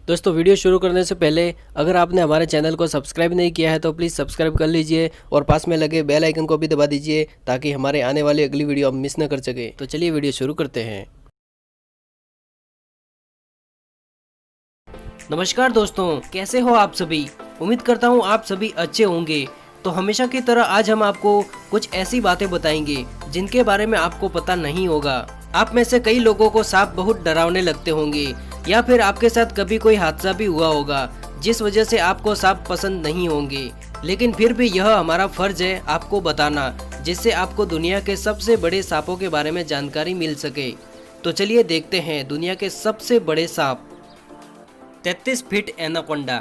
दोस्तों वीडियो शुरू करने से पहले अगर आपने हमारे चैनल को सब्सक्राइब नहीं किया है तो प्लीज़ सब्सक्राइब कर लीजिए और पास में लगे बेल आइकन को भी दबा दीजिए ताकि हमारे आने वाली अगली वीडियो आप मिस न कर सके। तो चलिए वीडियो शुरू करते हैं। नमस्कार दोस्तों, कैसे हो आप सभी। उम्मीद करता हूँ आप सभी अच्छे होंगे। तो हमेशा की तरह आज हम आपको कुछ ऐसी बातें बताएंगे जिनके बारे में आपको पता नहीं होगा। आप में से कई लोगों को सांप बहुत डरावने लगते होंगे या फिर आपके साथ कभी कोई हादसा भी हुआ होगा जिस वजह से आपको सांप पसंद नहीं होंगे, लेकिन फिर भी यह हमारा फर्ज है आपको बताना, जिससे आपको दुनिया के सबसे बड़े सांपों के बारे में जानकारी मिल सके। तो चलिए देखते हैं दुनिया के सबसे बड़े सांप। 33 फीट एनाकोंडा।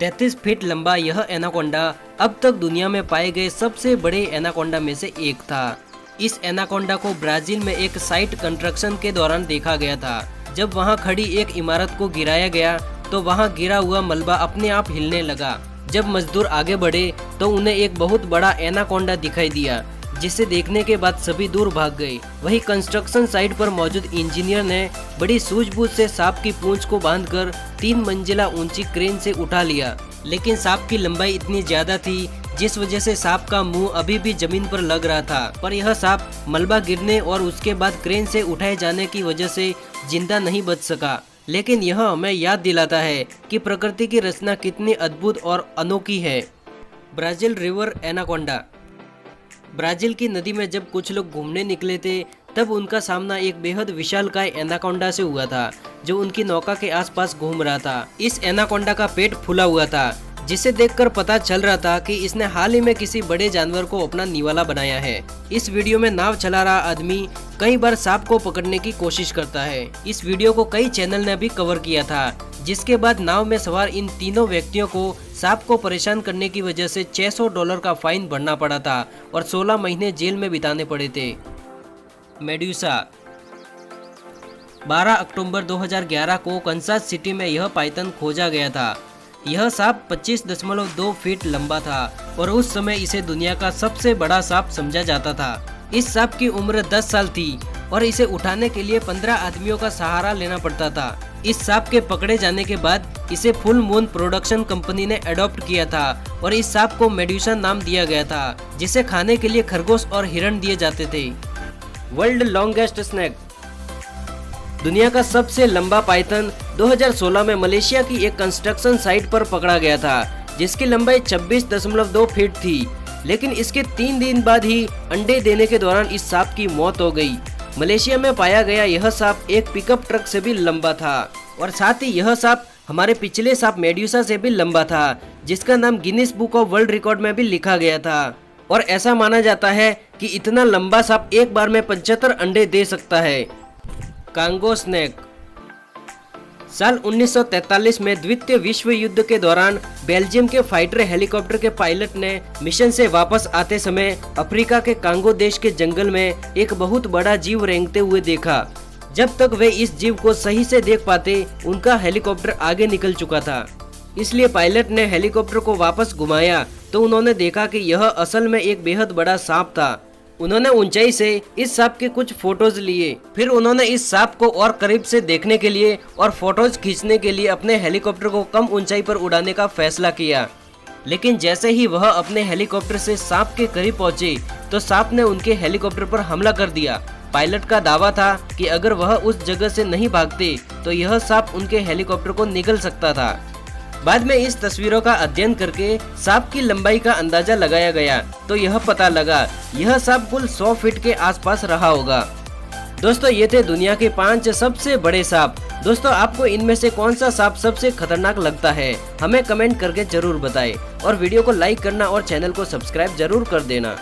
33 फीट लंबा यह एनाकोंडा अब तक दुनिया में पाए गए सबसे बड़े एनाकोंडा में से एक था। इस एनाकोंडा को ब्राजील में एक साइट कंस्ट्रक्शन के दौरान देखा गया था। जब वहां खड़ी एक इमारत को गिराया गया तो वहां गिरा हुआ मलबा अपने आप हिलने लगा। जब मजदूर आगे बढ़े तो उन्हें एक बहुत बड़ा एनाकोंडा दिखाई दिया, जिसे देखने के बाद सभी दूर भाग गए। वहीं कंस्ट्रक्शन साइट पर मौजूद इंजीनियर ने बड़ी सूझबूझ से सांप की पूंछ को बांधकर 3 मंजिला ऊंची क्रेन से उठा लिया, लेकिन सांप की लंबाई इतनी ज्यादा थी जिस वजह से सांप का मुंह अभी भी जमीन पर लग रहा था। पर यह सांप मलबा गिरने और उसके बाद क्रेन से उठाए जाने की वजह से जिंदा नहीं बच सका। लेकिन यह हमें याद दिलाता है कि प्रकृति की रचना कितनी अद्भुत और अनोखी है। Brazil river anaconda. ब्राजील की नदी में जब कुछ लोग घूमने निकले थे तब उनका सामना एक बेहद विशालकाय एनाकोंडा से हुआ था जो उनकी नौका के आसपास घूम रहा था। इस एनाकोंडा का पेट फूला हुआ था, जिसे देखकर पता चल रहा था कि इसने हाल ही में किसी बड़े जानवर को अपना निवाला बनाया है। इस वीडियो में नाव चला रहा आदमी कई बार सांप को पकड़ने की कोशिश करता है। इस वीडियो को कई चैनल ने भी कवर किया था, जिसके बाद नाव में सवार इन तीनों व्यक्तियों को सांप को परेशान करने की वजह से $600 का फाइन भरना पड़ा था और 16 महीने जेल में बिताने पड़े थे। मेडुसा। 12 अक्टूबर 2011 को कंसास सिटी में यह पाइथन खोजा गया था। यह सांप 25.2 फीट लंबा था और उस समय इसे दुनिया का सबसे बड़ा सांप समझा जाता था। इस सांप की उम्र 10 साल थी और इसे उठाने के लिए 15 आदमियों का सहारा लेना पड़ता था। इस सांप के पकड़े जाने के बाद इसे फुल मून प्रोडक्शन कंपनी ने अडॉप्ट किया था और इस सांप को मेडुसा नाम दिया गया था, जिसे खाने के लिए खरगोश और हिरण दिए जाते थे। World longest snake. दुनिया का सबसे लंबा पाइथन 2016 में मलेशिया की एक कंस्ट्रक्शन साइट पर पकड़ा गया था, जिसकी लंबाई 26.2 फीट थी। लेकिन इसके 3 दिन बाद ही अंडे देने के दौरान इस सांप की मौत हो गई। मलेशिया में पाया गया यह सांप एक पिकअप ट्रक से भी लंबा था और साथ ही यह सांप हमारे पिछले सांप मेडुसा से भी लंबा था, जिसका नाम Guinness book of world record में भी लिखा गया था। और ऐसा माना जाता है कि इतना लंबा सांप एक बार में 75 अंडे दे सकता है। Congo snake. साल 1943 में द्वितीय विश्व युद्ध के दौरान बेल्जियम के फाइटर हेलीकॉप्टर के पायलट ने मिशन से वापस आते समय अफ्रीका के कांगो देश के जंगल में एक बहुत बड़ा जीव रेंगते हुए देखा। जब तक वे इस जीव को सही से देख पाते उनका हेलीकॉप्टर आगे निकल चुका था। इसलिए पायलट ने हेलीकॉप्टर को वापस घुमाया तो उन्होंने देखा कि यह असल में एक बेहद बड़ा सांप था। उन्होंने ऊंचाई से इस सांप के कुछ फोटोज लिए। फिर उन्होंने इस सांप को और करीब से देखने के लिए और फोटोज खींचने के लिए अपने हेलीकॉप्टर को कम ऊंचाई पर उड़ाने का फैसला किया। लेकिन जैसे ही वह अपने हेलीकॉप्टर से सांप के करीब पहुंचे तो सांप ने उनके हेलीकॉप्टर पर हमला कर दिया। पायलट का दावा था कि अगर वह उस जगह से नहीं भागते तो यह सांप उनके हेलीकॉप्टर को निगल सकता था। बाद में इस तस्वीरों का अध्ययन करके सांप की लंबाई का अंदाजा लगाया गया तो यह पता लगा यह सांप कुल 100 फीट के आसपास रहा होगा। दोस्तों, ये थे दुनिया के 5 सबसे बड़े सांप। दोस्तों, आपको इनमें से कौन सा सांप सबसे खतरनाक लगता है हमें कमेंट करके जरूर बताएं और वीडियो को लाइक करना और चैनल को सब्सक्राइब जरूर कर देना।